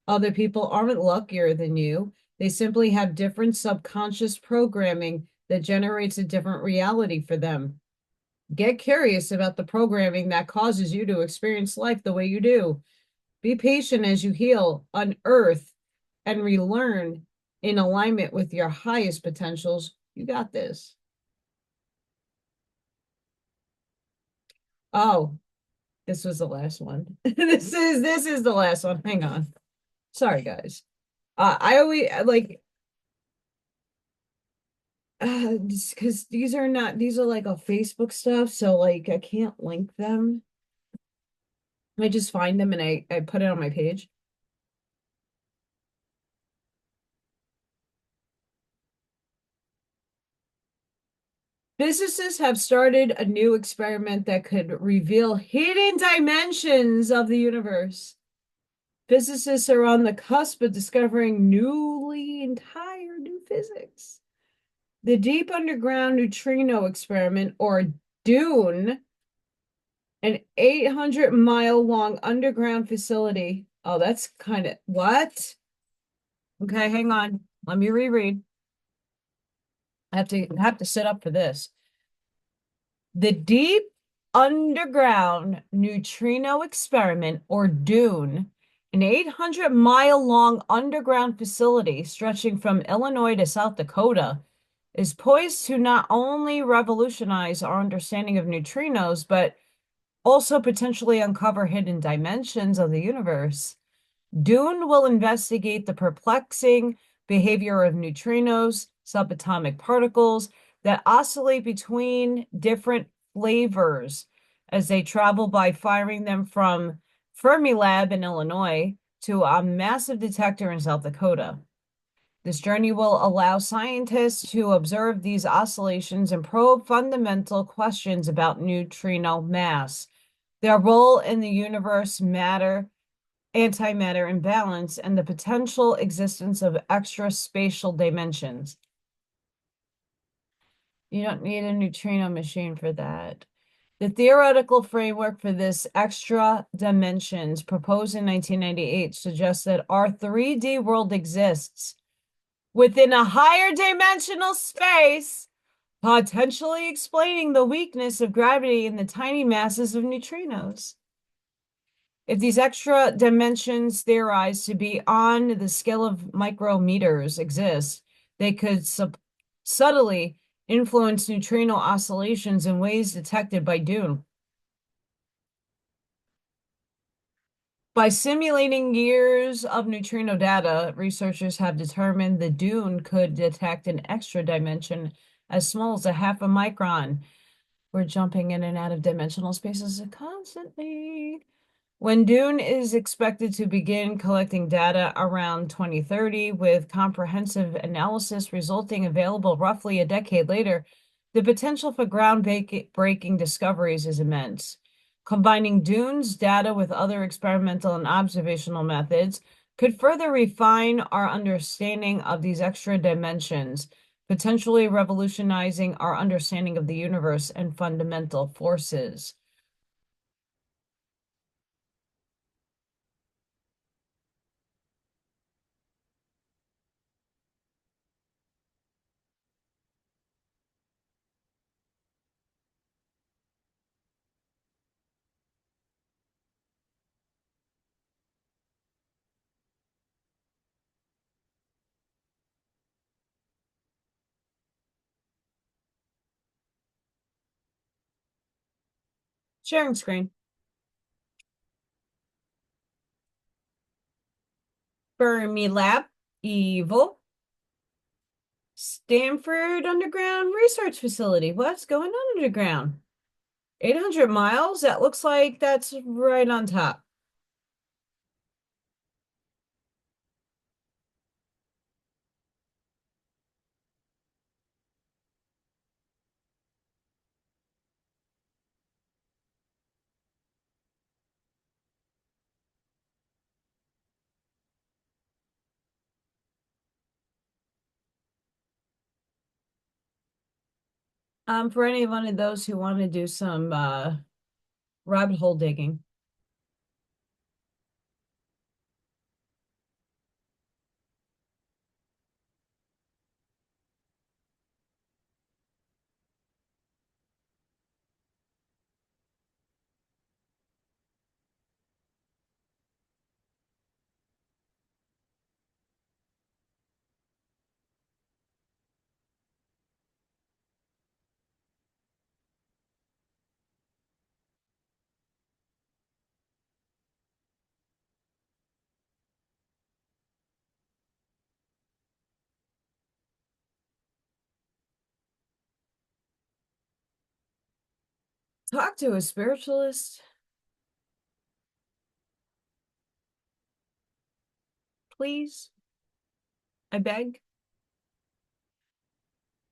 Other people aren't luckier than you. They simply have different subconscious programming that generates a different reality for them. Get curious about the programming that causes you to experience life the way you do. Be patient as you heal, unearth, and relearn in alignment with your highest potentials. You got this. Oh, this was the last one. This is the last one. Hang on. Sorry, guys. I always like because these are like a Facebook stuff, so like I can't link them. I just find them and I put it on my page. Physicists have started a new experiment that could reveal hidden dimensions of the universe. Physicists are on the cusp of discovering entire new physics. The Deep Underground Neutrino Experiment, or DUNE, an 800-mile long underground facility. Oh, that's kind of what? Okay, hang on. Let me reread. I have to sit up for this. The Deep Underground Neutrino Experiment, or DUNE, an 800-mile long underground facility stretching from Illinois to South Dakota, is poised to not only revolutionize our understanding of neutrinos, but also potentially uncover hidden dimensions of the universe. Dune will investigate the perplexing behavior of neutrinos, subatomic particles that oscillate between different flavors as they travel by firing them from Fermilab in Illinois to a massive detector in South Dakota. This journey will allow scientists to observe these oscillations and probe fundamental questions about neutrino mass, their role in the universe, matter, antimatter imbalance, and the potential existence of extra spatial dimensions. You don't need a neutrino machine for that. The theoretical framework for this extra dimensions proposed in 1998 suggests that our 3D world exists within a higher dimensional space, potentially explaining the weakness of gravity in the tiny masses of neutrinos. If these extra dimensions theorized to be on the scale of micrometers exist, they could subtly influence neutrino oscillations in ways detected by Dune. By simulating years of neutrino data, researchers have determined the Dune could detect an extra dimension as small as a half a micron. We're jumping in and out of dimensional spaces constantly. When Dune is expected to begin collecting data around 2030, with comprehensive analysis resulting available roughly a decade later, the potential for groundbreaking discoveries is immense. Combining Dune's data with other experimental and observational methods could further refine our understanding of these extra dimensions, potentially revolutionizing our understanding of the universe and fundamental forces. Sharing screen. Fermilab, evil. Stanford Underground Research Facility. What's going on underground? 800 miles? That looks like that's right on top. For any one of those who want to do some rabbit hole digging. Talk to a spiritualist, please. I beg.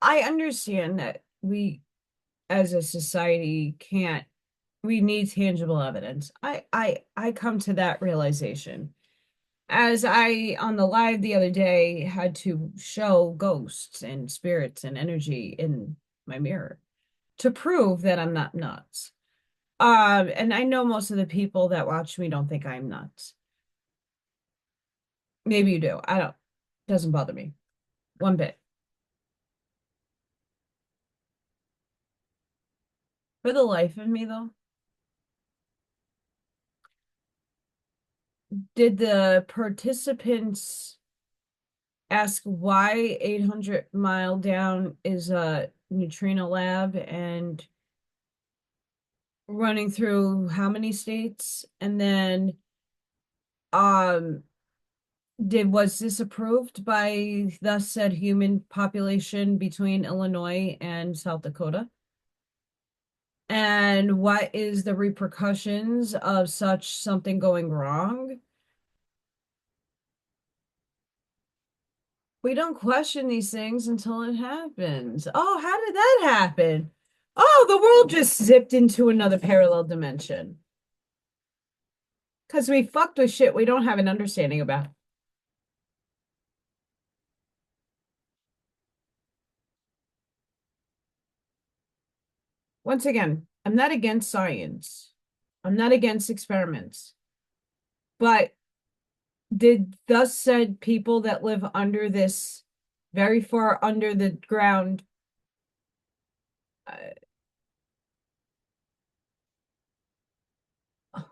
I understand that we as a society can't we need tangible evidence. I come to that realization. As I on the live the other day had to show ghosts and spirits and energy in my mirror to prove that I'm not nuts. And I know most of the people that watch me don't think I'm nuts. Maybe you do. I don't. Doesn't bother me one bit. For the life of me, though, did the participants ask why 800 Mile Down is a neutrino lab and running through how many states? And then, um, was this approved by thus said human population between Illinois and South Dakota? And what is the repercussions of such something going wrong? We don't question these things until it happens. Oh, how did that happen? Oh, the world just zipped into another parallel dimension. Because we fucked with shit we don't have an understanding about. Once again, I'm not against science. I'm not against experiments. But did thus said people that live under this, very far under the ground,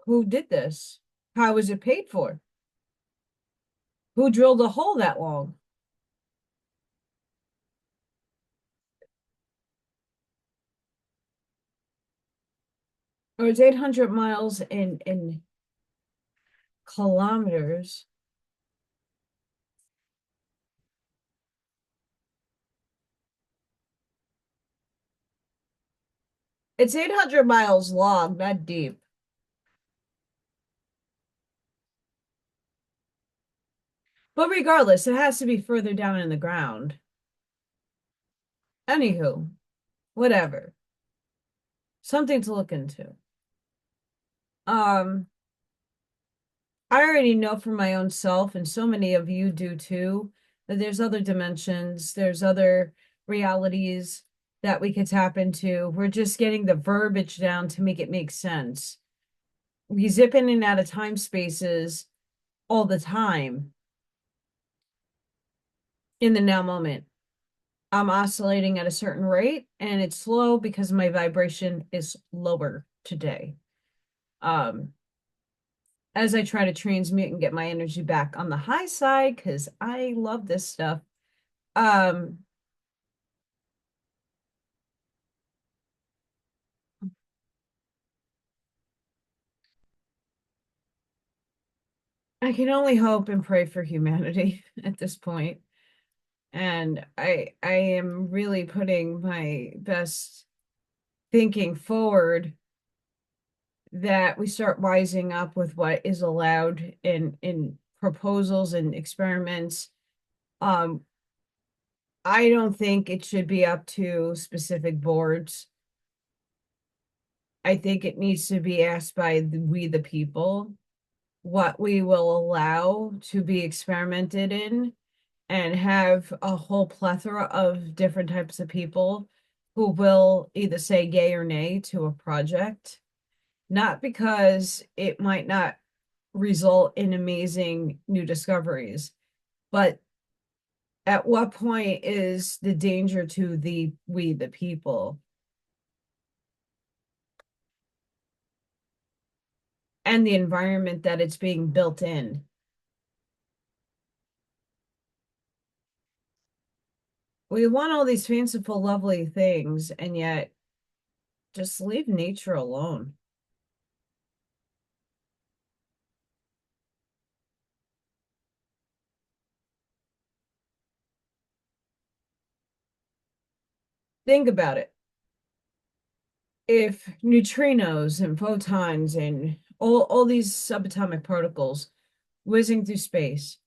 who did this? How was it paid for? Who drilled a hole that long? Or it's 800 miles in kilometers. It's 800 miles long, not deep. But regardless, it has to be further down in the ground. Anywho, whatever. Something to look into. Um, I already know for my own self, and so many of you do too, that there's other dimensions, there's other realities that we could tap into. We're just getting the verbiage down to make it make sense. We zip in and out of time spaces all the time in the now moment. I'm oscillating at a certain rate and it's slow because my vibration is lower today. Um, as I try to transmute and get my energy back on the high side, because I love this stuff. Um, I can only hope and pray for humanity at this point. And I am really putting my best thinking forward that we start wising up with what is allowed in proposals and experiments. Um, I don't think it should be up to specific boards. I think it needs to be asked by we the people what we will allow to be experimented in and have a whole plethora of different types of people who will either say yay or nay to a project, not because it might not result in amazing new discoveries, but at what point is the danger to we the people and the environment that it's being built in? We want all these fanciful, lovely things, and yet just leave nature alone. Think about it. if neutrinos and photons and all these subatomic particles whizzing through space,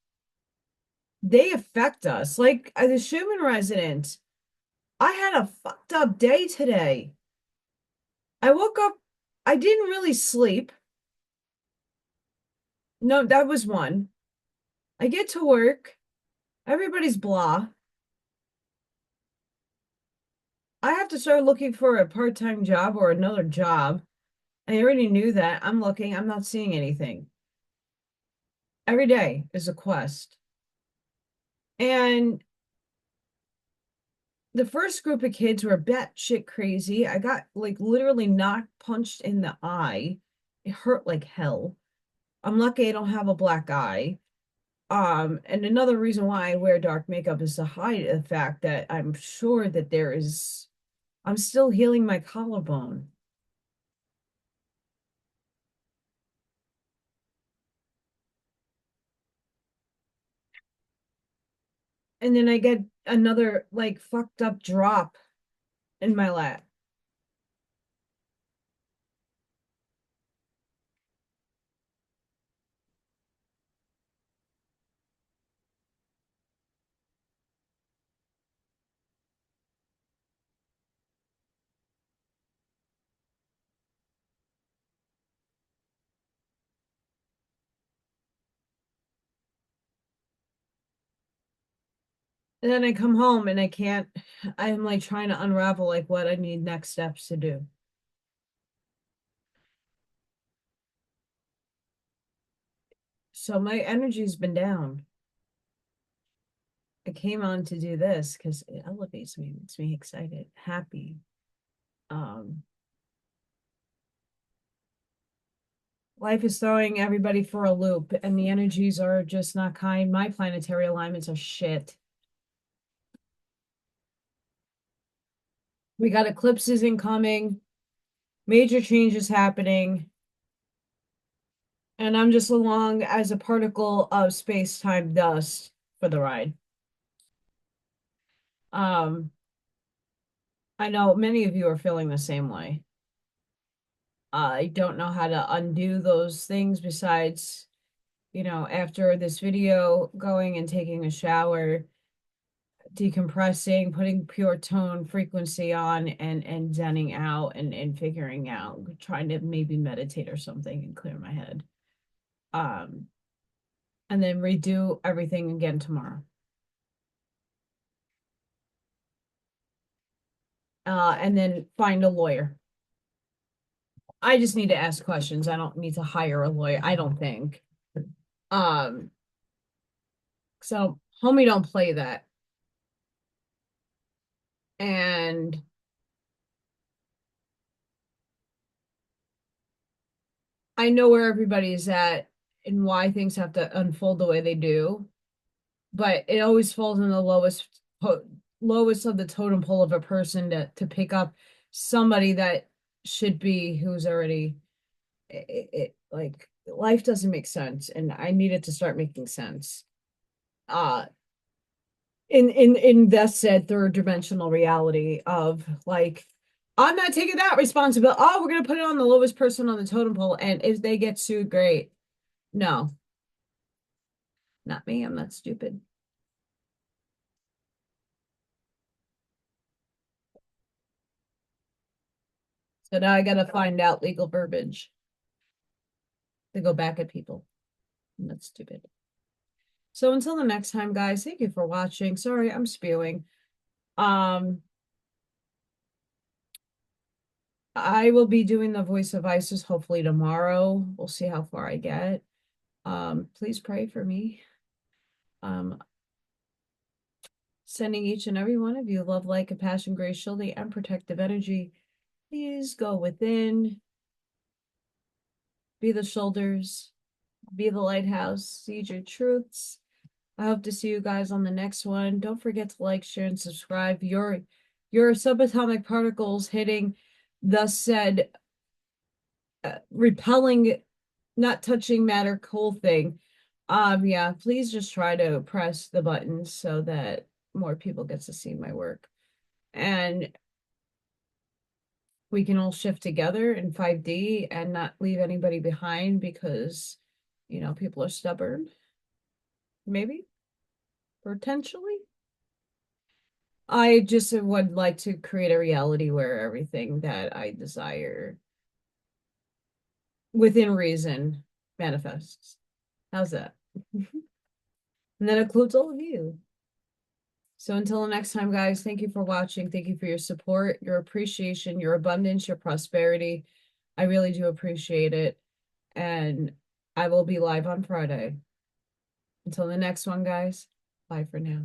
they affect us. Like as a Schumann resident, I had a fucked up day today. I woke up, I didn't really sleep. No, that was one. I get to work, everybody's blah. I have to start looking for a part-time job or another job. I already knew that. I'm looking, I'm not seeing anything. Every day is a quest. And the first group of kids were batshit crazy. I got like literally knocked, punched in the eye. It hurt like hell. I'm lucky I don't have a black eye. And another reason why I wear dark makeup is to hide the fact that I'm sure that I'm still healing my collarbone. And then I get another like fucked up drop in my lap. And then I come home and I can't, I'm like trying to unravel like what I need next steps to do. So my energy's been down. I came on to do this because it elevates me, makes me excited, happy. Um, Life is throwing everybody for a loop, and the energies are just not kind. My planetary alignments are shit. We got eclipses incoming, major changes happening, and I'm just along as a particle of space-time dust for the ride. Um, I know many of you are feeling the same way. I don't know how to undo those things besides, after this video, going and taking a shower, decompressing, putting pure tone frequency on and zenning out and figuring out, trying to maybe meditate or something and clear my head. Um, and then redo everything again tomorrow. And then find a lawyer. I just need to ask questions. I don't need to hire a lawyer, I don't think. Um, so homie don't play that. And I know where everybody is at and why things have to unfold the way they do, but it always falls in the lowest of the totem pole of a person to pick up somebody that should be who's already like life doesn't make sense, and I needed to start making sense. Uh in that said third dimensional reality of like I'm not taking that responsibility. Oh, we're gonna put it on the lowest person on the totem pole, and if they get sued, great. No, not me. I'm not stupid. So now I gotta find out legal verbiage to go back at people. I'm not stupid. So until the next time, guys, thank you for watching. Sorry, I'm spewing. Um, I will be doing the voice of Isis hopefully tomorrow. We'll see how far I get. Please pray for me. Um, Sending each and every one of you love, light, compassion, grace, shielding, and protective energy. Please go within, be the shoulders, be the lighthouse, seed your truths. I hope to see you guys on the next one. Don't forget to like, share, and subscribe. Your subatomic particles hitting the said repelling, not touching matter cool thing. Yeah, please just try to press the buttons so that more people get to see my work. And we can all shift together in 5D and not leave anybody behind because, you know, people are stubborn. Maybe, potentially. I just would like to create a reality where everything that I desire within reason manifests. How's that? And that includes all of you. So until the next time, guys, thank you for watching. Thank you for your support, your appreciation, your abundance, your prosperity. I really do appreciate it. And I will be live on Friday. Until the next one, guys, bye for now.